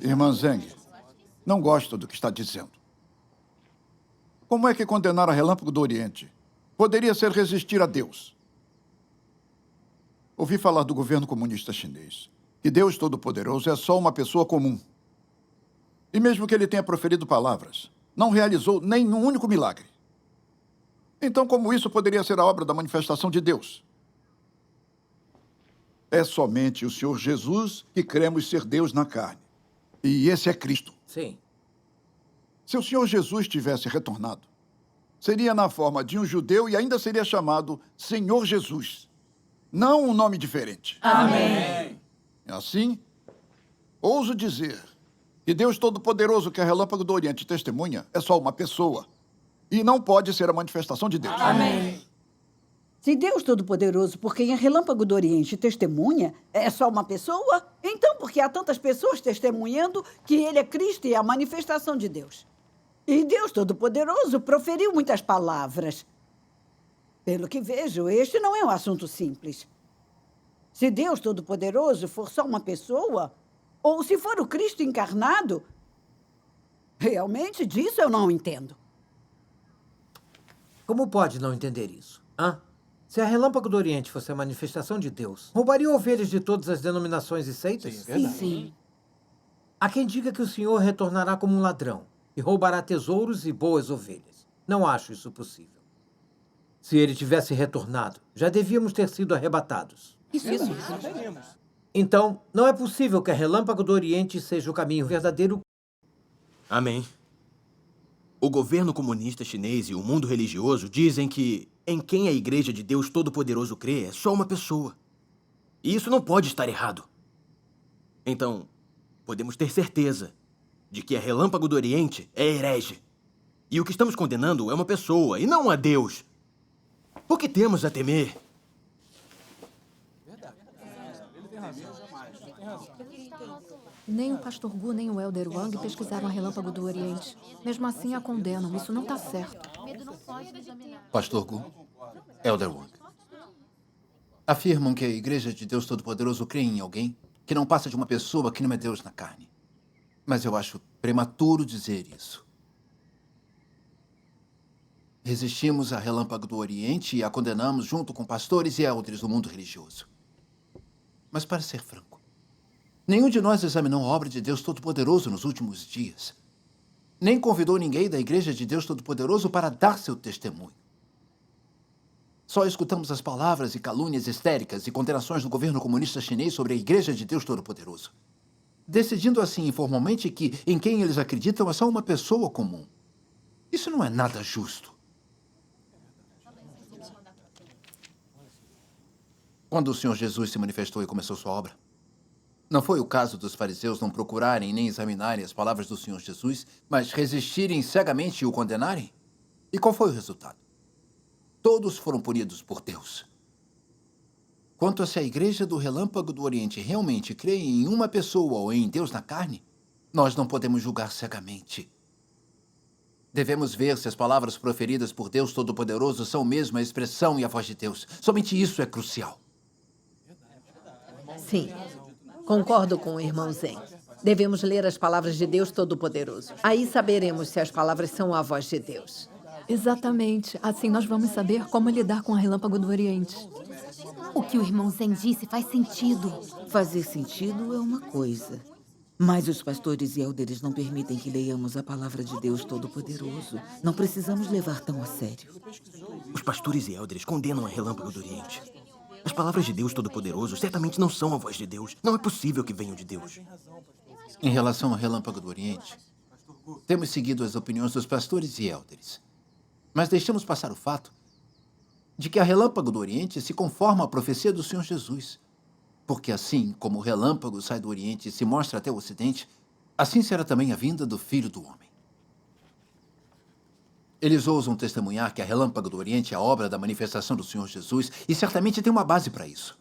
Irmã Zeng, não gosto do que está dizendo. Como é que condenar a Relâmpago do Oriente poderia ser resistir a Deus? Ouvi falar do governo comunista chinês, que Deus Todo-Poderoso é só uma pessoa comum. E mesmo que ele tenha proferido palavras, não realizou nenhum único milagre. Então, como isso poderia ser a obra da manifestação de Deus? É somente o Senhor Jesus que cremos ser Deus na carne. E esse é Cristo. Sim. Se o Senhor Jesus tivesse retornado, seria na forma de um judeu e ainda seria chamado Senhor Jesus. Não um nome diferente. Amém. Assim, ouso dizer que Deus Todo-Poderoso, que é Relâmpago do Oriente testemunha, é só uma pessoa. E não pode ser a manifestação de Deus. Amém. Se Deus Todo-Poderoso, por quem é Relâmpago do Oriente testemunha, é só uma pessoa, então por que há tantas pessoas testemunhando que ele é Cristo e a manifestação de Deus? E Deus Todo-Poderoso proferiu muitas palavras. Pelo que vejo, este não é um assunto simples. Se Deus Todo-Poderoso for só uma pessoa, ou se for o Cristo encarnado, realmente disso eu não entendo. Como pode não entender isso? Hã? Se a Relâmpago do Oriente fosse a manifestação de Deus, roubaria ovelhas de todas as denominações e seitas? Sim. Há quem diga que o Senhor retornará como um ladrão e roubará tesouros e boas ovelhas. Não acho isso possível. Se ele tivesse retornado, já devíamos ter sido arrebatados. Isso. Então, não é possível que a Relâmpago do Oriente seja o caminho verdadeiro. Amém. O governo comunista chinês e o mundo religioso dizem que em quem a Igreja de Deus Todo-Poderoso crê é só uma pessoa. E isso não pode estar errado. Então, podemos ter certeza de que a Relâmpago do Oriente é herege. E o que estamos condenando é uma pessoa e não a Deus. O que temos a temer? Nem o Pastor Gu nem o Elder Wang pesquisaram a Relâmpago do Oriente. Mesmo assim, a condenam. Isso não está certo. Pastor Gu, Elder Wang. Afirmam que a Igreja de Deus Todo-Poderoso crê em alguém que não passa de uma pessoa que não é Deus na carne. Mas eu acho prematuro dizer isso. Resistimos à Relâmpago do Oriente e a condenamos junto com pastores e elders do mundo religioso. Mas para ser franco, nenhum de nós examinou a obra de Deus Todo-Poderoso nos últimos dias. Nem convidou ninguém da Igreja de Deus Todo-Poderoso para dar seu testemunho. Só escutamos as palavras e calúnias histéricas e condenações do governo comunista chinês sobre a Igreja de Deus Todo-Poderoso, decidindo assim informalmente que em quem eles acreditam é só uma pessoa comum. Isso não é nada justo. Quando o Senhor Jesus se manifestou e começou sua obra, não foi o caso dos fariseus não procurarem nem examinarem as palavras do Senhor Jesus, mas resistirem cegamente e o condenarem? E qual foi o resultado? Todos foram punidos por Deus. Quanto a se a Igreja do Relâmpago do Oriente realmente crê em uma pessoa ou em Deus na carne, nós não podemos julgar cegamente. Devemos ver se as palavras proferidas por Deus Todo-Poderoso são mesmo a expressão e a voz de Deus. Somente isso é crucial. Sim, concordo com o irmão Zen. Devemos ler as palavras de Deus Todo-Poderoso. Aí saberemos se as palavras são a voz de Deus. Exatamente. Assim nós vamos saber como lidar com a Relâmpago do Oriente. O que o irmão Zen disse faz sentido. Fazer sentido é uma coisa. Mas os pastores e elders não permitem que leiamos a palavra de Deus Todo-Poderoso. Não precisamos levar tão a sério. Os pastores e elders condenam a Relâmpago do Oriente. As palavras de Deus Todo-Poderoso certamente não são a voz de Deus. Não é possível que venham de Deus. Em relação ao Relâmpago do Oriente, temos seguido as opiniões dos pastores e elders. Mas deixamos passar o fato de que a Relâmpago do Oriente se conforma à profecia do Senhor Jesus. Porque assim como o relâmpago sai do Oriente e se mostra até o Ocidente, assim será também a vinda do Filho do Homem. Eles ousam testemunhar que a Relâmpago do Oriente é a obra da manifestação do Senhor Jesus e certamente tem uma base para isso.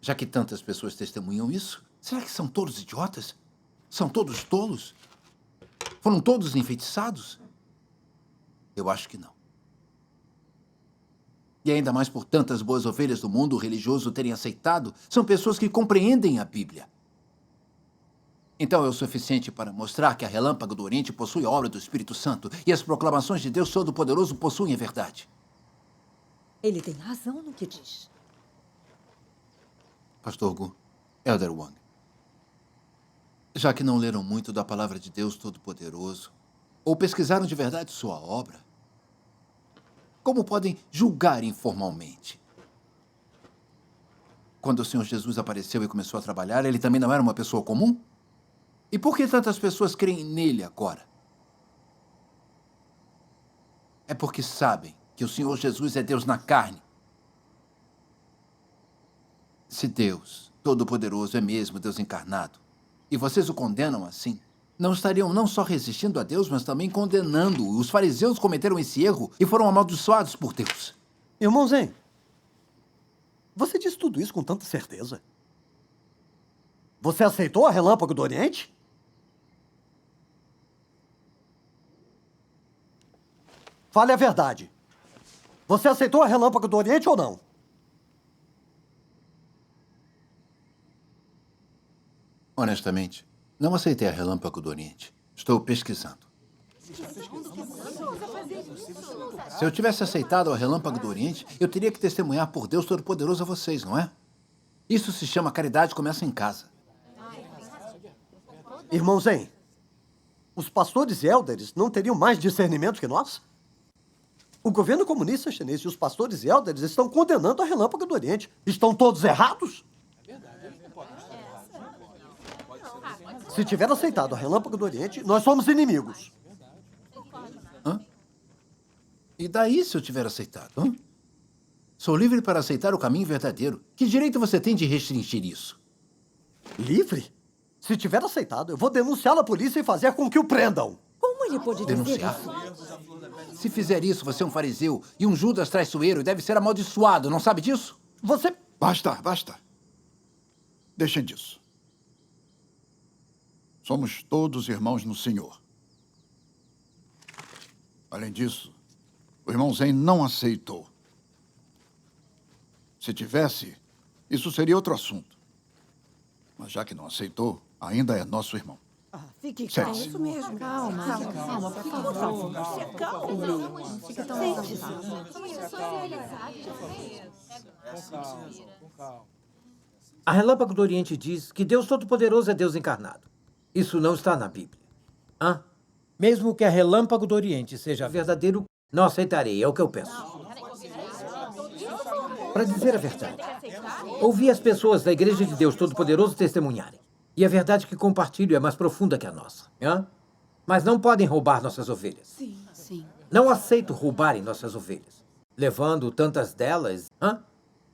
Já que tantas pessoas testemunham isso, será que são todos idiotas? São todos tolos? Foram todos enfeitiçados? Eu acho que não. E ainda mais por tantas boas ovelhas do mundo religioso terem aceitado, são pessoas que compreendem a Bíblia. Então é o suficiente para mostrar que a Relâmpago do Oriente possui a obra do Espírito Santo e as proclamações de Deus Todo-Poderoso possuem a verdade. Ele tem razão no que diz. Pastor Gu, Elder Wang, já que não leram muito da palavra de Deus Todo-Poderoso, ou pesquisaram de verdade sua obra, como podem julgar informalmente? Quando o Senhor Jesus apareceu e começou a trabalhar, ele também não era uma pessoa comum? E por que tantas pessoas creem nele agora? É porque sabem que o Senhor Jesus é Deus na carne. Se Deus Todo-Poderoso é mesmo Deus encarnado, e vocês o condenam assim, não estariam não só resistindo a Deus, mas também condenando-o. Os fariseus cometeram esse erro e foram amaldiçoados por Deus. Irmão Zen, você diz tudo isso com tanta certeza? Você aceitou a Relâmpago do Oriente? Fale a verdade. Você aceitou a Relâmpago do Oriente ou não? Honestamente, não aceitei a Relâmpago do Oriente. Estou pesquisando. Se eu tivesse aceitado a Relâmpago do Oriente, eu teria que testemunhar por Deus Todo-Poderoso a vocês, não é? Isso se chama caridade, começa em casa. Irmão Zen, os pastores e élderes não teriam mais discernimento que nós? O governo comunista chinês e os pastores e élderes estão condenando a Relâmpago do Oriente. Estão todos errados? Se tiver aceitado a Relâmpago do Oriente, nós somos inimigos. Hã? E daí se eu tiver aceitado? Hã? Sou livre para aceitar o caminho verdadeiro. Que direito você tem de restringir isso? Livre? Se tiver aceitado, eu vou denunciá-lo à polícia e fazer com que o prendam. Como ele pode dizer Denunciar? isso? Se fizer isso, você é um fariseu e um Judas traiçoeiro e deve ser amaldiçoado, não sabe disso? Você... Basta, basta. Deixem disso. Somos todos irmãos no Senhor. Além disso, o irmão Zen não aceitou. Se tivesse, isso seria outro assunto. Mas já que não aceitou, ainda é nosso irmão. Fique Sério. calmo. Isso mesmo. Calma, por favor. Se acalme. Fica tão A Relâmpago do Oriente diz que Deus Todo-Poderoso é Deus encarnado. Isso não está na Bíblia. Hã? Mesmo que a Relâmpago do Oriente seja verdadeiro, não aceitarei, é o que eu penso. Para dizer a verdade, ouvi as pessoas da Igreja de Deus Todo-Poderoso testemunharem. E a verdade que compartilho é mais profunda que a nossa. Hã? Mas não podem roubar nossas ovelhas. Sim. Não aceito roubarem nossas ovelhas. Levando tantas delas,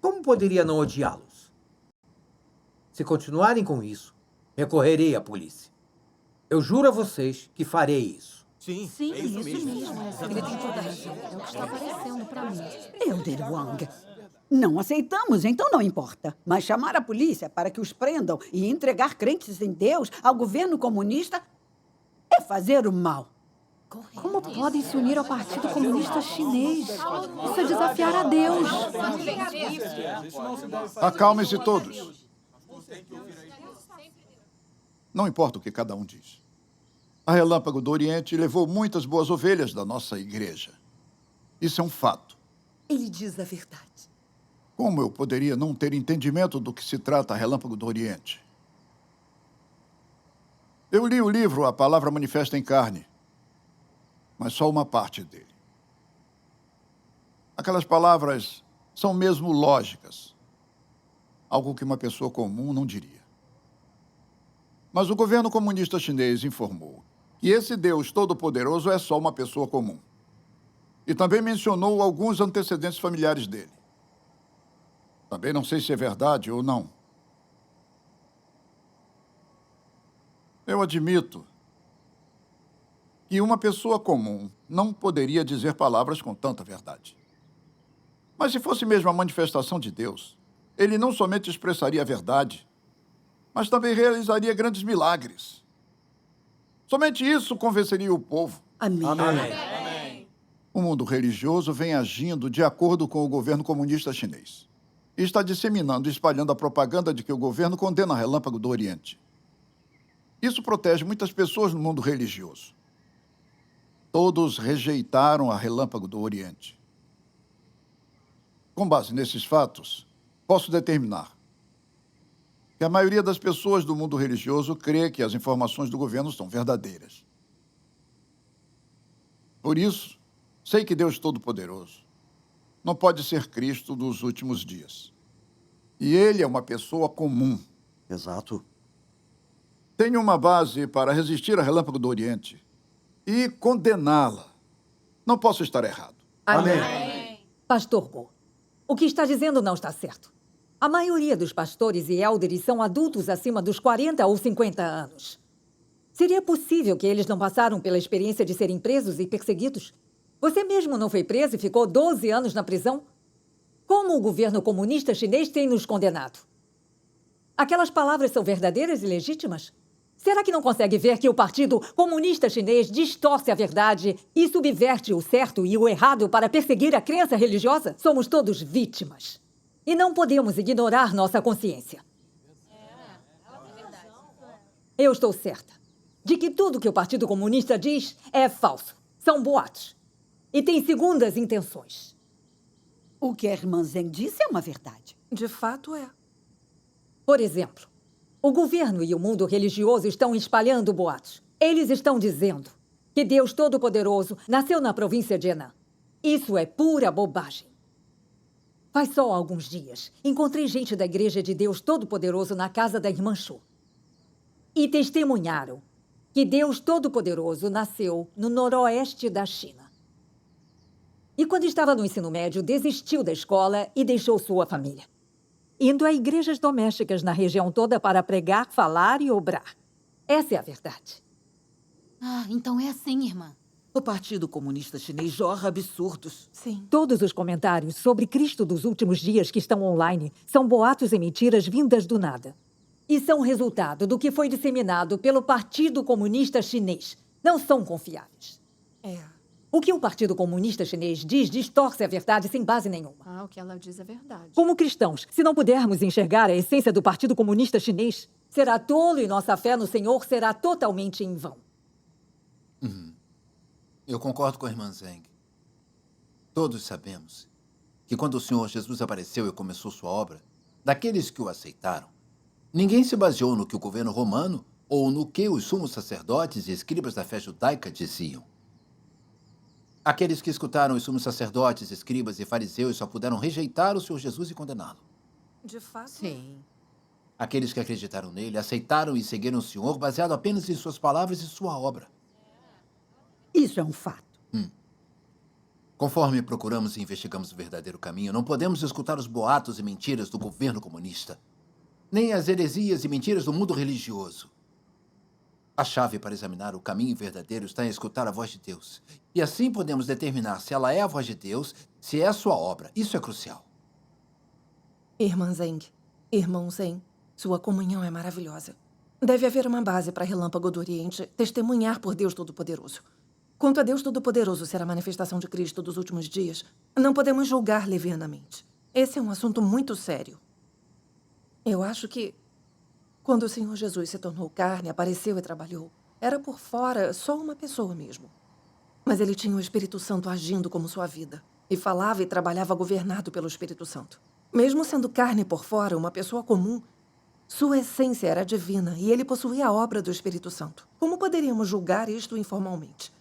como poderia não odiá-los? Se continuarem com isso, recorrerei à polícia. Eu juro a vocês que farei isso. Sim, Sim, é isso mesmo. Ele tem toda a razão. É o que está aparecendo para mim. Elder Wang, não aceitamos, então não importa. Mas chamar a polícia para que os prendam e entregar crentes em Deus ao governo comunista é fazer o mal. Como podem se unir ao Partido Comunista Chinês? Isso é desafiar a Deus. Acalmem-se todos. Não importa o que cada um diz. A Relâmpago do Oriente levou muitas boas ovelhas da nossa igreja. Isso é um fato. Ele diz a verdade. Como eu poderia não ter entendimento do que se trata a Relâmpago do Oriente? Eu li o livro A Palavra Manifesta em Carne, mas só uma parte dele. Aquelas palavras são mesmo lógicas, algo que uma pessoa comum não diria. Mas o governo comunista chinês informou que esse Deus Todo-Poderoso é só uma pessoa comum. E também mencionou alguns antecedentes familiares dele. Também não sei se é verdade ou não. Eu admito que uma pessoa comum não poderia dizer palavras com tanta verdade. Mas se fosse mesmo a manifestação de Deus, ele não somente expressaria a verdade, mas também realizaria grandes milagres. Somente isso convenceria o povo. Amém. Amém. O mundo religioso vem agindo de acordo com o governo comunista chinês. E está disseminando e espalhando a propaganda de que o governo condena a Relâmpago do Oriente. Isso protege muitas pessoas no mundo religioso. Todos rejeitaram a Relâmpago do Oriente. Com base nesses fatos, posso determinar que a maioria das pessoas do mundo religioso crê que as informações do governo são verdadeiras. Por isso, sei que Deus Todo-Poderoso não pode ser Cristo dos últimos dias. E ele é uma pessoa comum. Exato. Tenho uma base para resistir à Relâmpago do Oriente e condená-la. Não posso estar errado. Amém. Pastor Go, o que está dizendo não está certo. A maioria dos pastores e élderes são adultos acima dos 40 ou 50 anos. Seria possível que eles não passaram pela experiência de serem presos e perseguidos? Você mesmo não foi preso e ficou 12 anos na prisão? Como o governo comunista chinês tem nos condenado? Aquelas palavras são verdadeiras e legítimas? Será que não consegue ver que o Partido Comunista Chinês distorce a verdade e subverte o certo e o errado para perseguir a crença religiosa? Somos todos vítimas. E não podemos ignorar nossa consciência. Eu estou certa de que tudo que o Partido Comunista diz é falso. São boatos. E tem segundas intenções. O que a irmã Zeng disse é uma verdade. De fato é. Por exemplo, o governo e o mundo religioso estão espalhando boatos. Eles estão dizendo que Deus Todo-Poderoso nasceu na província de Henan. Isso é pura bobagem. Faz só alguns dias, encontrei gente da Igreja de Deus Todo-Poderoso na casa da irmã Shu. E testemunharam que Deus Todo-Poderoso nasceu no noroeste da China. E quando estava no ensino médio, desistiu da escola e deixou sua família, indo a igrejas domésticas na região toda para pregar, falar e obrar. Essa é a verdade. Ah, então é assim, irmã. O Partido Comunista Chinês jorra absurdos. Sim. Todos os comentários sobre Cristo dos últimos dias que estão online são boatos e mentiras vindas do nada. E são resultado do que foi disseminado pelo Partido Comunista Chinês. Não são confiáveis. É. O que o Partido Comunista Chinês diz distorce a verdade sem base nenhuma. Ah, o que ela diz é verdade. Como cristãos, se não pudermos enxergar a essência do Partido Comunista Chinês, será tolo e nossa fé no Senhor será totalmente em vão. Eu concordo com a irmã Zeng. Todos sabemos que quando o Senhor Jesus apareceu e começou sua obra, daqueles que o aceitaram, ninguém se baseou no que o governo romano ou no que os sumos sacerdotes e escribas da fé judaica diziam. Aqueles que escutaram os sumos sacerdotes, escribas e fariseus só puderam rejeitar o Senhor Jesus e condená-lo. De fato. Sim. Aqueles que acreditaram nele aceitaram e seguiram o Senhor baseado apenas em suas palavras e sua obra. Isso é um fato. Conforme procuramos e investigamos o verdadeiro caminho, não podemos escutar os boatos e mentiras do governo comunista, nem as heresias e mentiras do mundo religioso. A chave para examinar o caminho verdadeiro está em escutar a voz de Deus. E assim podemos determinar se ela é a voz de Deus, se é a sua obra. Isso é crucial. Irmã Zeng, irmão Zeng, sua comunhão é maravilhosa. Deve haver uma base para Relâmpago do Oriente testemunhar por Deus Todo-Poderoso. Quanto a Deus Todo-Poderoso ser a manifestação de Cristo dos últimos dias, não podemos julgar levianamente. Esse é um assunto muito sério. Eu acho que, quando o Senhor Jesus se tornou carne, apareceu e trabalhou, era por fora só uma pessoa mesmo. Mas ele tinha o Espírito Santo agindo como sua vida, e falava e trabalhava governado pelo Espírito Santo. Mesmo sendo carne por fora, uma pessoa comum, sua essência era divina e ele possuía a obra do Espírito Santo. Como poderíamos julgar isto informalmente?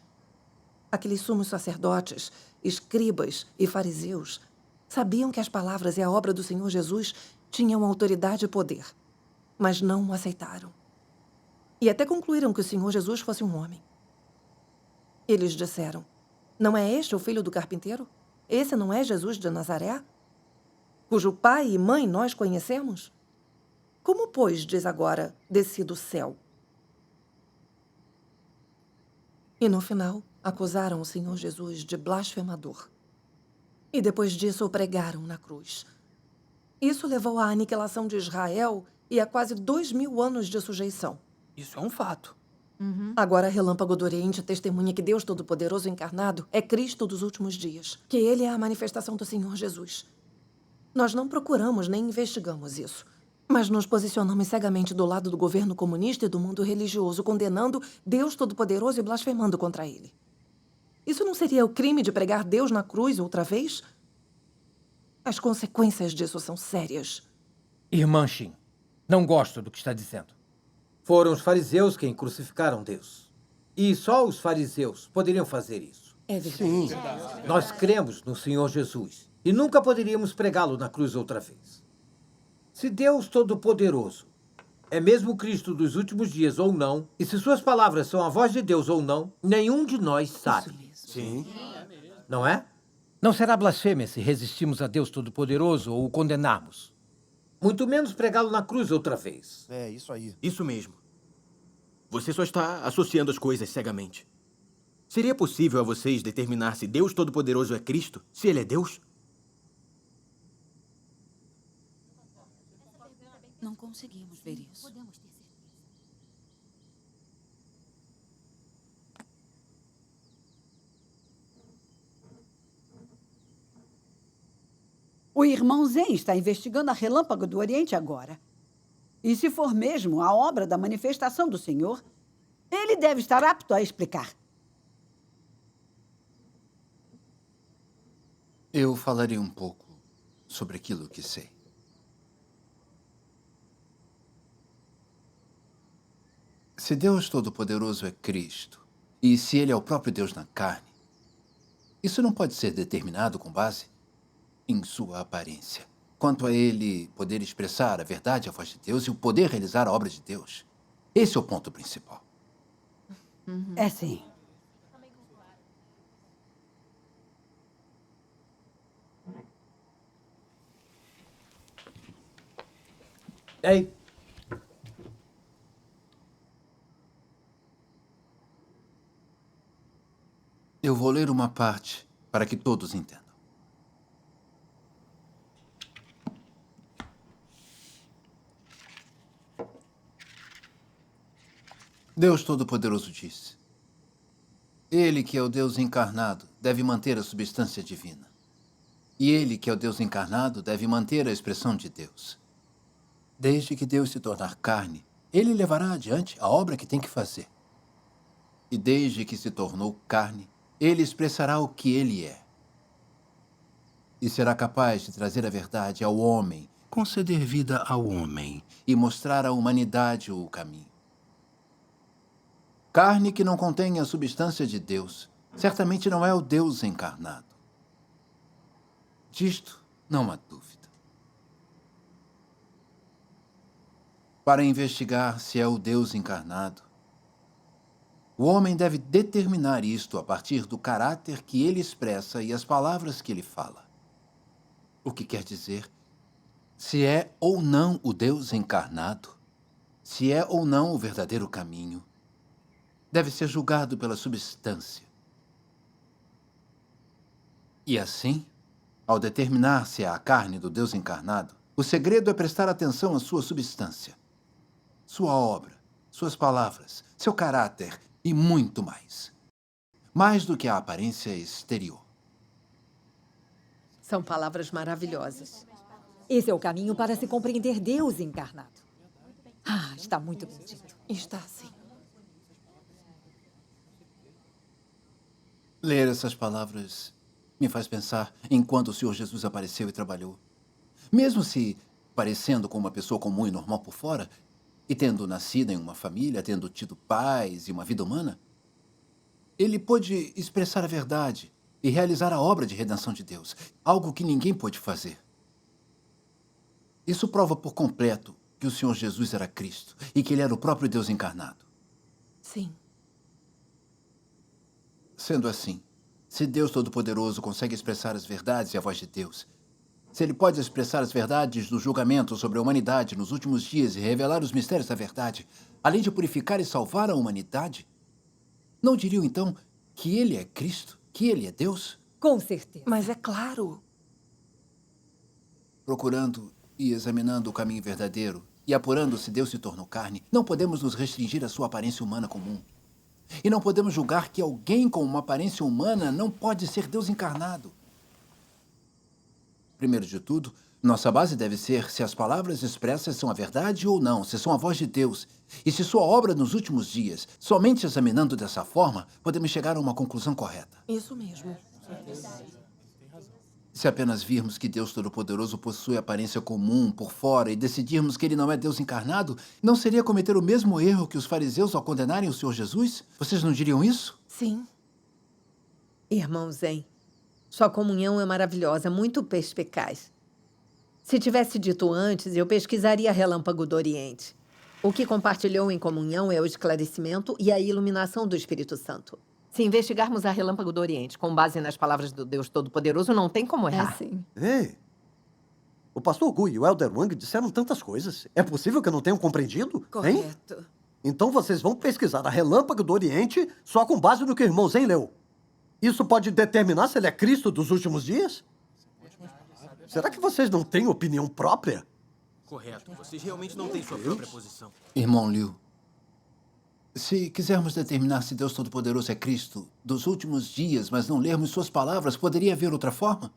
Aqueles sumos sacerdotes, escribas e fariseus sabiam que as palavras e a obra do Senhor Jesus tinham autoridade e poder, mas não o aceitaram. E até concluíram que o Senhor Jesus fosse um homem. Eles disseram: não é este o filho do carpinteiro? Esse não é Jesus de Nazaré? Cujo pai e mãe nós conhecemos? Como, pois, diz agora, desci do céu? E no final, acusaram o Senhor Jesus de blasfemador. E depois disso o pregaram na cruz. Isso levou à aniquilação de Israel e a quase 2000 anos de sujeição. Isso é um fato. Agora, Relâmpago do Oriente testemunha que Deus Todo-Poderoso encarnado é Cristo dos últimos dias, que Ele é a manifestação do Senhor Jesus. Nós não procuramos nem investigamos isso. Mas nos posicionamos cegamente do lado do governo comunista e do mundo religioso, condenando Deus Todo-Poderoso e blasfemando contra ele. Isso não seria o crime de pregar Deus na cruz outra vez? As consequências disso são sérias. Irmã Shin, não gosto do que está dizendo. Foram os fariseus quem crucificaram Deus. E só os fariseus poderiam fazer isso. É verdade. Sim. Nós cremos no Senhor Jesus e nunca poderíamos pregá-lo na cruz outra vez. Se Deus Todo-Poderoso é mesmo o Cristo dos últimos dias ou não, e se suas palavras são a voz de Deus ou não, nenhum de nós sabe. Sim. Não é? Não será blasfêmia se resistirmos a Deus Todo-Poderoso ou o condenarmos. Muito menos pregá-lo na cruz outra vez. É, isso aí. Isso mesmo. Você só está associando as coisas cegamente. Seria possível a vocês determinar se Deus Todo-Poderoso é Cristo, se Ele é Deus? Não conseguimos ver isso. O irmão Zen está investigando a Relâmpago do Oriente agora. E se for mesmo a obra da manifestação do Senhor, ele deve estar apto a explicar. Eu falarei um pouco sobre aquilo que sei. Se Deus Todo-Poderoso é Cristo, e se Ele é o próprio Deus na carne, isso não pode ser determinado com base em sua aparência. Quanto a Ele poder expressar a verdade, a voz de Deus, e o poder realizar a obra de Deus, esse é o ponto principal. É sim. Ei, Eu vou ler uma parte para que todos entendam. Deus Todo-Poderoso diz: Ele, que é o Deus encarnado, deve manter a substância divina. E Ele, que é o Deus encarnado, deve manter a expressão de Deus. Desde que Deus se tornar carne, Ele levará adiante a obra que tem que fazer. E desde que se tornou carne, Ele expressará o que Ele é. E será capaz de trazer a verdade ao homem, conceder vida ao homem e mostrar à humanidade o caminho. Carne que não contém a substância de Deus, certamente não é o Deus encarnado. Disto não há dúvida. Para investigar se é o Deus encarnado, o homem deve determinar isto a partir do caráter que ele expressa e as palavras que ele fala. O que quer dizer se é ou não o Deus encarnado, se é ou não o verdadeiro caminho, deve ser julgado pela substância. E assim, ao determinar se é a carne do Deus encarnado, o segredo é prestar atenção à sua substância, sua obra, suas palavras, seu caráter e muito mais. Mais do que a aparência exterior. São palavras maravilhosas. Esse é o caminho para se compreender Deus encarnado. Ah, está muito bem dito. Está sim. Ler essas palavras me faz pensar em quando o Senhor Jesus apareceu e trabalhou. Mesmo se parecendo com uma pessoa comum e normal por fora, e tendo nascido em uma família, tendo tido pais e uma vida humana, ele pôde expressar a verdade e realizar a obra de redenção de Deus, algo que ninguém pôde fazer. Isso prova por completo que o Senhor Jesus era Cristo e que ele era o próprio Deus encarnado. Sim. Sendo assim, se Deus Todo-Poderoso consegue expressar as verdades e a voz de Deus, se ele pode expressar as verdades do julgamento sobre a humanidade nos últimos dias e revelar os mistérios da verdade, além de purificar e salvar a humanidade, não diriam então que ele é Cristo, que ele é Deus? Com certeza. Mas é claro. Procurando e examinando o caminho verdadeiro e apurando se Deus se tornou carne, não podemos nos restringir à sua aparência humana comum. E não podemos julgar que alguém com uma aparência humana não pode ser Deus encarnado. Primeiro de tudo, Nossa base deve ser se as palavras expressas são a verdade ou não, se são a voz de Deus. E se sua obra nos últimos dias, somente examinando dessa forma, podemos chegar a uma conclusão correta. Isso mesmo. Se apenas virmos que Deus Todo-Poderoso possui aparência comum por fora e decidirmos que ele não é Deus encarnado, não seria cometer o mesmo erro que os fariseus ao condenarem o Senhor Jesus? Vocês não diriam isso? Sim. Irmão Zen, sua comunhão é maravilhosa, muito perspicaz. Se tivesse dito antes, eu pesquisaria Relâmpago do Oriente. O que compartilhou em comunhão é o esclarecimento e a iluminação do Espírito Santo. Se investigarmos a Relâmpago do Oriente com base nas palavras do Deus Todo-Poderoso, não tem como errar. sim. Ei, o pastor Gu e o Elder Wang disseram tantas coisas. É possível que eu não tenham compreendido? Hein? Correto. Então vocês vão pesquisar a Relâmpago do Oriente só com base no que o irmão Zen leu. Isso pode determinar se ele é Cristo dos últimos dias? Será que vocês não têm opinião própria? Correto. Vocês realmente não têm sua própria posição. Irmão Liu, se quisermos determinar se Deus Todo-Poderoso é Cristo dos últimos dias, mas não lermos suas palavras, poderia haver outra forma?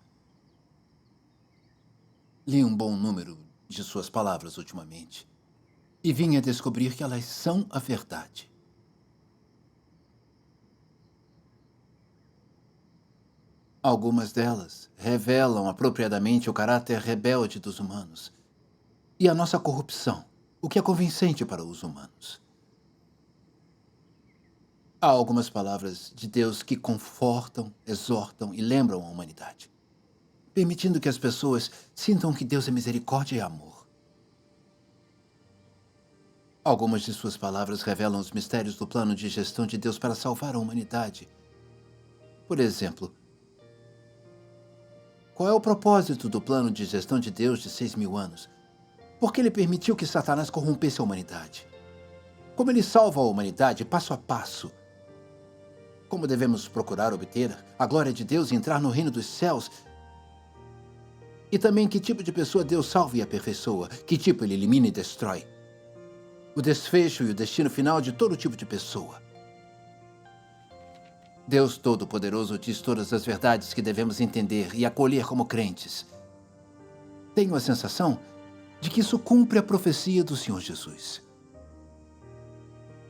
Li um bom número de suas palavras ultimamente e vim a descobrir que elas são a verdade. Algumas delas revelam apropriadamente o caráter rebelde dos humanos e a nossa corrupção, o que é convincente para os humanos. Há algumas palavras de Deus que confortam, exortam e lembram a humanidade, permitindo que as pessoas sintam que Deus é misericórdia e amor. Algumas de suas palavras revelam os mistérios do plano de gestão de Deus para salvar a humanidade. Por exemplo, qual é o propósito do plano de gestão de Deus de 6.000 anos? Por que ele permitiu que Satanás corrompesse a humanidade? Como ele salva a humanidade passo a passo? Como devemos procurar obter a glória de Deus e entrar no reino dos céus? E também que tipo de pessoa Deus salva e aperfeiçoa? Que tipo ele elimina e destrói? O desfecho e o destino final de todo tipo de pessoa. Deus Todo-Poderoso diz todas as verdades que devemos entender e acolher como crentes. Tenho a sensação de que isso cumpre a profecia do Senhor Jesus.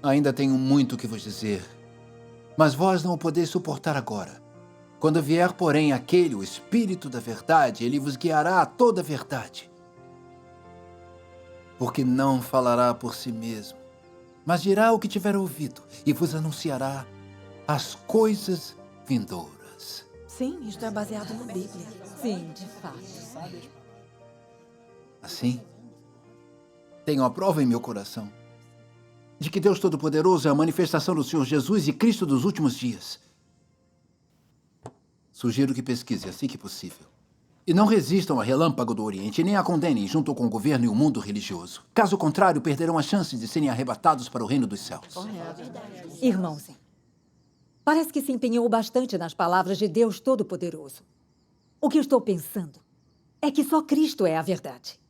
Ainda tenho muito que vos dizer, mas vós não o podeis suportar agora. Quando vier, porém, aquele, o Espírito da Verdade, ele vos guiará a toda a verdade. Porque não falará por si mesmo, mas dirá o que tiver ouvido e vos anunciará as coisas vindouras. Sim, isto é baseado na Bíblia. Sim, de fato. Assim, tenho a prova em meu coração de que Deus Todo-Poderoso é a manifestação do Senhor Jesus e Cristo dos últimos dias. Sugiro que pesquise assim que possível. E não resistam a Relâmpago do Oriente, nem a condenem junto com o governo e o mundo religioso. Caso contrário, perderão a chance de serem arrebatados para o reino dos céus. Irmãos, parece que se empenhou bastante nas palavras de Deus Todo-Poderoso. O que eu estou pensando é que só Cristo é a verdade.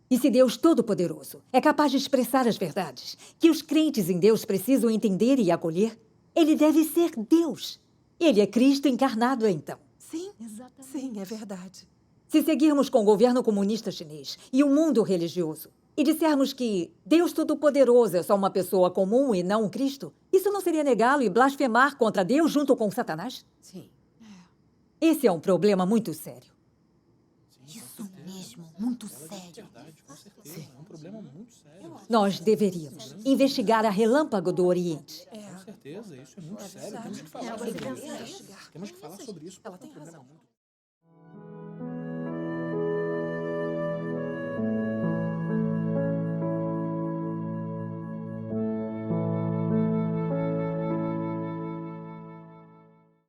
E se Deus Todo-Poderoso é capaz de expressar as verdades que os crentes em Deus precisam entender e acolher, ele deve ser Deus. Ele é Cristo encarnado, então. Sim, sim, é verdade. Se seguirmos com o governo comunista chinês e o mundo religioso e dissermos que Deus Todo-Poderoso é só uma pessoa comum e não um Cristo, isso não seria negá-lo e blasfemar contra Deus junto com Satanás? Sim. Esse é um problema muito sério. Isso mesmo, muito sério. Sim. É um problema muito sério. Nós deveríamos investigar a Relâmpago do Oriente. Com certeza, isso é muito sério. Temos que falar sobre isso. Temos que falar sobre isso. Ela tem razão.